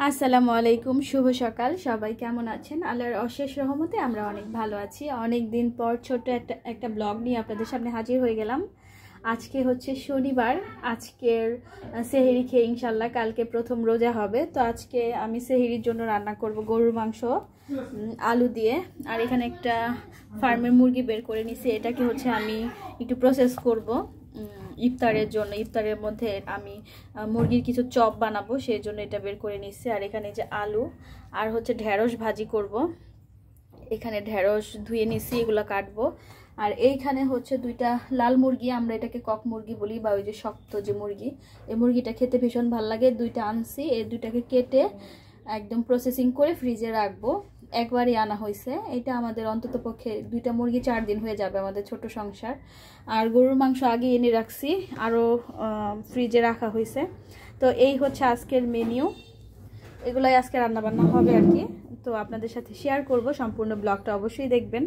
আসসালামু আলাইকুম, শুভ সকাল। সবাই কেমন আছেন? আল্লাহর অশেষ রহমতে আমরা অনেক ভালো আছি। অনেক দিন পর ছোট্ট একটা ব্লগ নিয়ে আপনাদের সামনে হাজির হয়ে গেলাম। আজকে হচ্ছে শনিবার। আজকের সেহরি খেয়ে ইনশাল্লাহ কালকে প্রথম রোজা হবে। তো আজকে আমি সেহরির জন্য রান্না করব গরুর মাংস আলু দিয়ে। আর এখানে একটা ফার্মের মুরগি বের করে নিছি, এটাকে হচ্ছে আমি একটু প্রসেস করব ইফতারের জন্য। ইফতারের মধ্যে আমি মুরগির কিছু চপ বানাবো, সেই জন্য এটা বের করে নিচ্ছি। আর এখানে যে আলু আর হচ্ছে ঢেঁড়স ভাজি করব। এখানে ঢেঁড়স ধুয়ে নিচ্ছি, এগুলো কাটবো। আর এইখানে হচ্ছে দুইটা লাল মুরগি, আমরা এটাকে কক মুরগি বলি, বা ওই যে শক্ত যে মুরগি, এই মুরগিটা খেতে ভীষণ ভালো লাগে। দুইটা আনছি, এই দুইটাকে কেটে একদম প্রসেসিং করে ফ্রিজে রাখবো। একবারই আনা হয়েছে, এটা আমাদের অন্তত পক্ষে দুইটা মুরগি 4 দিন হয়ে যাবে, আমাদের ছোট সংসার। আর গরুর মাংস আগে এনে রাখছি, আরও ফ্রিজে রাখা হয়েছে। তো এই হচ্ছে আজকের মেনিউ, এগুলাই আজকে রান্নাবান্না হবে আর কি। তো আপনাদের সাথে শেয়ার করব, সম্পূর্ণ ব্লগটা অবশ্যই দেখবেন।